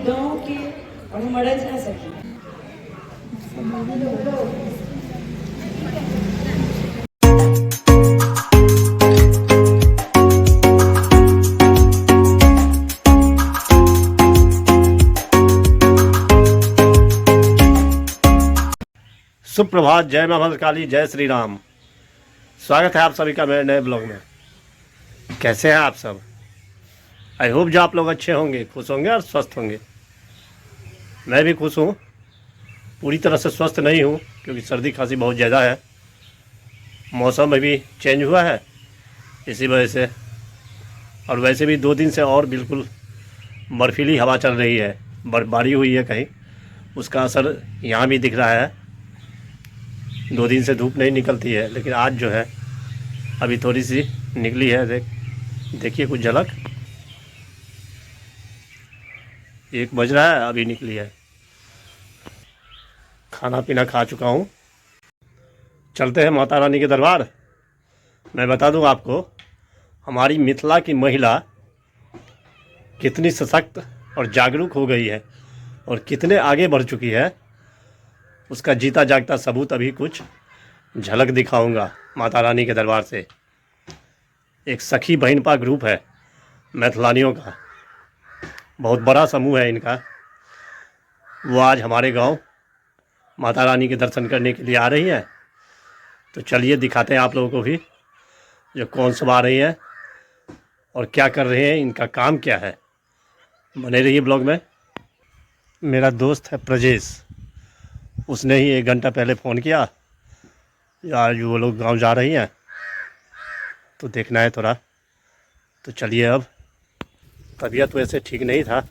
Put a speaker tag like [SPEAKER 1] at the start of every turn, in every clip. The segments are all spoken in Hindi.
[SPEAKER 1] गाँव के हम अड़ज ना सकी।
[SPEAKER 2] सुप्रभात, जय मां भद्रकाली, जय श्री राम। स्वागत है आप सभी का मेरे नए ब्लॉग में। कैसे हैं आप सब? आई होप जो आप लोग अच्छे होंगे, खुश होंगे और स्वस्थ होंगे। मैं भी खुश हूँ, पूरी तरह से स्वस्थ नहीं हूँ क्योंकि सर्दी खांसी बहुत ज़्यादा है। मौसम अभी चेंज हुआ है इसी वजह से, और वैसे भी 2 दिन से और बिल्कुल बर्फीली हवा चल रही है, बर्फबारी हुई है कहीं, उसका असर यहाँ भी दिख रहा है। 2 दिन से धूप नहीं निकलती है, लेकिन आज जो है अभी थोड़ी सी निकली है। देखिए कुछ झलक, 1 बज रहा है, अभी निकली है। खाना पीना खा चुका हूँ। चलते हैं माता रानी के दरबार। मैं बता दूँ आपको, हमारी मिथिला की महिला कितनी सशक्त और जागरूक हो गई है और कितने आगे बढ़ चुकी है, उसका जीता जागता सबूत अभी कुछ झलक दिखाऊंगा माता रानी के दरबार से। एक सखी बहनपा ग्रुप है मैथिलानियों का, बहुत बड़ा समूह है इनका। वो आज हमारे गांव माता रानी के दर्शन करने के लिए आ रही हैं। तो चलिए दिखाते हैं आप लोगों को भी जो कौन सब आ रही हैं और क्या कर रहे हैं, इनका काम क्या है। बने रहिए ब्लॉग में। मेरा दोस्त है प्रजेश, उसने ही 1 घंटा पहले फ़ोन किया, आज वो लोग गांव जा रही हैं तो देखना है थोड़ा। तो चलिए, अब तबीयत वैसे ठीक नहीं था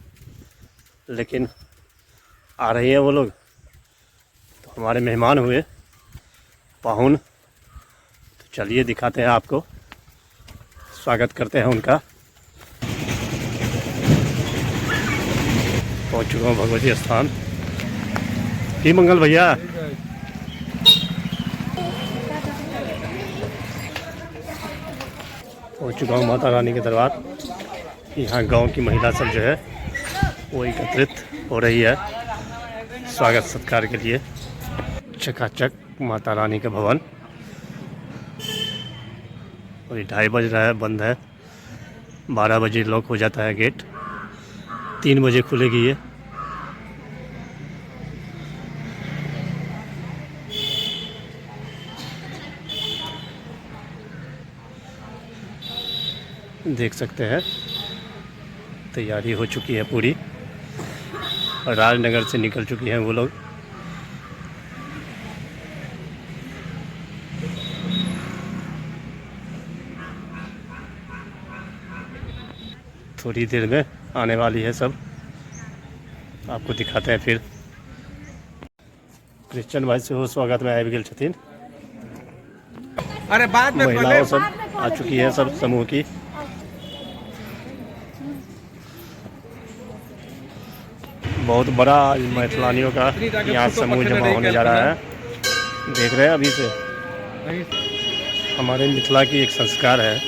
[SPEAKER 2] लेकिन आ रही हैं वो लोग, तो हमारे मेहमान हुए पाहुन। तो चलिए दिखाते हैं आपको, स्वागत करते हैं उनका। पहुंच चुका हूँ भगवती स्थान। की मंगल भैया। पहुंच चुका हूँ माता रानी के दरबार। यहाँ गांव की महिला सब जो है वो एकत्रित हो रही है स्वागत सत्कार के लिए। चकाचक माता रानी का भवन, और 2:30 बज रहा है, बंद है। 12 बजे लॉक हो जाता है गेट, 3 बजे खुलेगी ये। देख सकते हैं तैयारी हो चुकी है पूरी, और राजनगर से निकल चुकी हैं वो लोग। थोड़ी देर में आने वाली है सब, आपको दिखाते हैं फिर। क्रिश्चियन भाई से हो स्वागत में आबि गेल छथिन।
[SPEAKER 3] अरे बाद में
[SPEAKER 2] महिलाओं सब आ चुकी है, सब समूह की। बहुत बड़ा मैथिलानियों का यहाँ समूह जमा होने जा रहा है। देख रहे हैं अभी से। हमारे मिथिला की एक संस्कार है,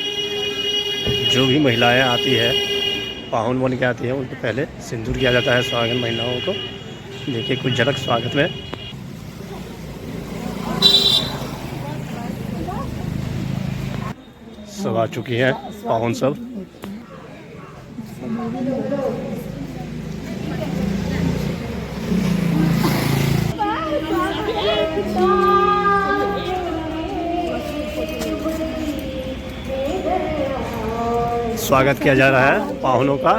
[SPEAKER 2] जो भी महिलाएं आती है, पाहुन बन के आती है, उनको पहले सिंदूर किया जाता है स्वागत महिलाओं को। देखिए कुछ झलक स्वागत में। सब आ चुकी हैं पाहुन सब। स्वागत किया जा रहा है पाहुनों का।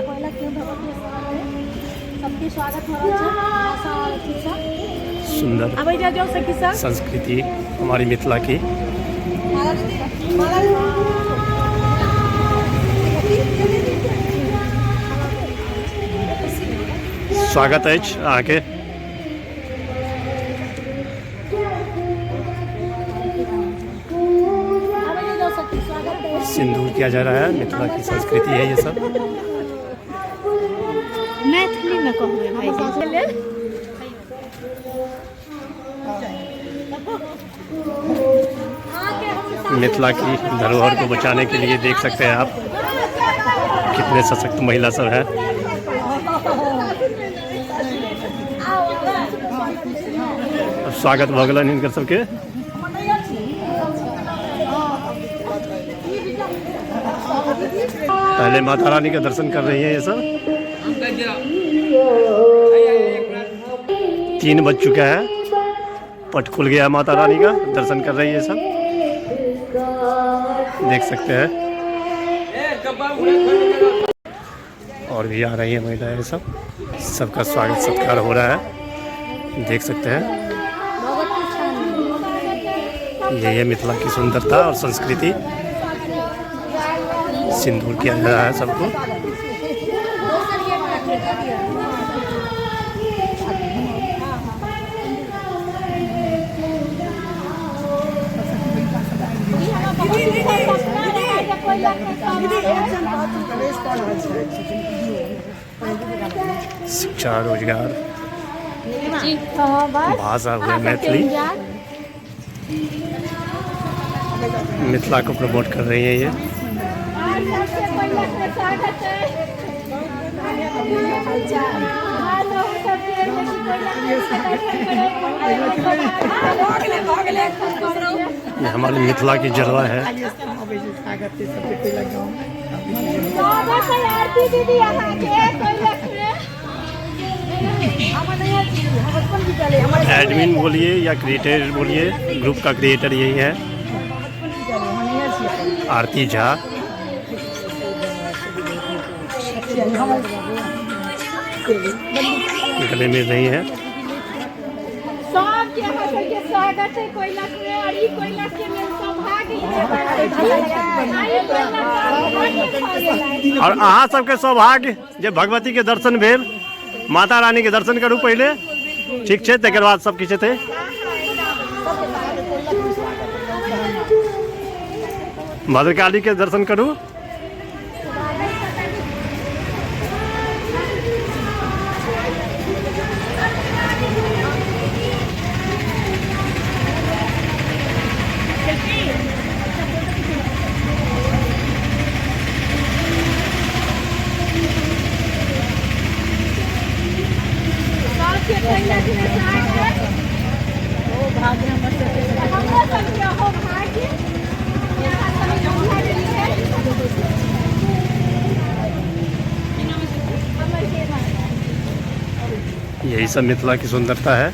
[SPEAKER 2] सुंदर संस्कृति हमारी मिथिला की। स्वागत है आके। सिंदूर किया जा रहा है, मिथिला की संस्कृति है ये सब।
[SPEAKER 4] मैथिली में कहूँगे भाई
[SPEAKER 2] मिथिला की धरोहर को बचाने के लिए देख सकते हैं आप कितने सशक्त महिला सब हैं। स्वागत भगलन इनकर सबके। पहले माता रानी का दर्शन कर रही है ये सब। 3 बज चुका है, पट खुल गया माता रानी का, दर्शन कर रही है सब, देख सकते हैं। और भी आ रही है महिलाएं सब, सबका स्वागत सत्कार हो रहा है, देख सकते हैं। ये है मिथिला की सुंदरता और संस्कृति। सिंदूर किया जा रहा है सबको। शिक्षा, रोजगार, भाषा हुए मैथिली, मिथिला को प्रमोट कर रही है ये। ये हमारी मिथिला की जलवा है। एडमिन बोलिए या क्रिएटर बोलिए, ग्रुप का क्रिएटर यही है, आरती झा। गले मिल रही है। और अहाँ सबके सौभाग्य जे भगवती के दर्शन भेल, माता रानी के दर्शन करूँ पहले, ठीक है, तकर बाद सब किछु थे। भद्रकाली के दर्शन करूँ। यही सब मिथिला की सुंदरता है।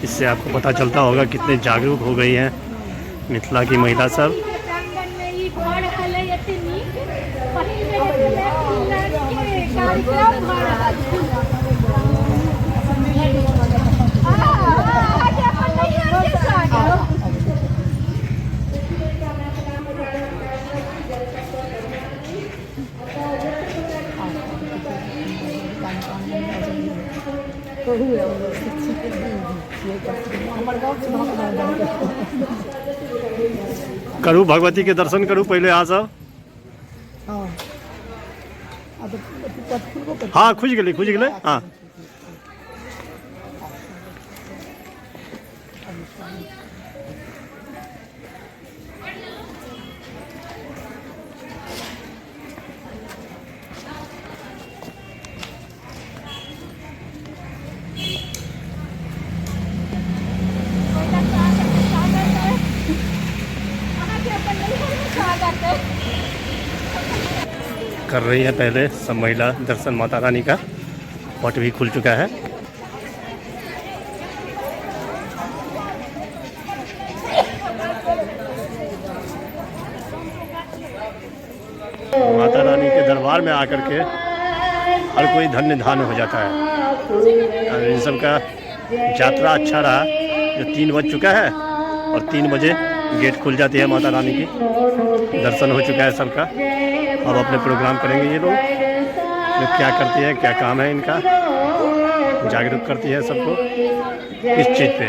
[SPEAKER 2] इससे आपको पता चलता होगा कितने जागरूक हो गई हैं मिथिला की महिला सब। करूँ भगवती के दर्शन करूँ पहले आ सब। हाँ खुज गए हाँ। कर रही है पहले सब महिला दर्शन माता रानी का। पट भी खुल चुका है। माता रानी के दरबार में आकर के हर कोई धन्य धान्य हो जाता है। इन सब का यात्रा अच्छा रहा। जो 3 बज चुका है और 3 बजे गेट खुल जाती है माता रानी की। दर्शन हो चुका है सबका। अब अपने प्रोग्राम करेंगे ये लोग। जो क्या करती है, क्या काम है इनका, जागरूक करती है सबको इस चीज़ पे।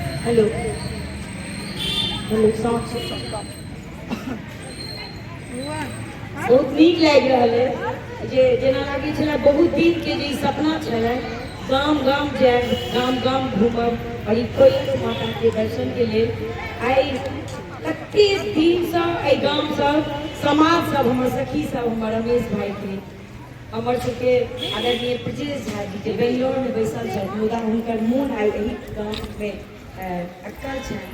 [SPEAKER 1] हेलो हेलो साउंड बहुत नीक लागि रहल है जे जेना लागे छलै बहुत दिन के जे ई सपना छलै गाम गाम जायब गाम गाम घूमब और ई कोयल माता के दर्शन के लेल आई कते दिन से आई गाम सब समाज सब हमर सखी सब हमर रमेश भाई के हमर सबके आदरणीय ब्रजेश झा जी जे बेंगलोर में बैसल छथि मुदा हुनकर मोन आइ एहि गाँव में अटकल छनि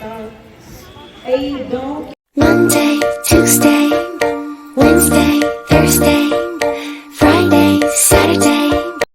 [SPEAKER 1] तऽ एहि गाँव
[SPEAKER 5] Monday, Tuesday, Wednesday, Thursday, Friday, Saturday.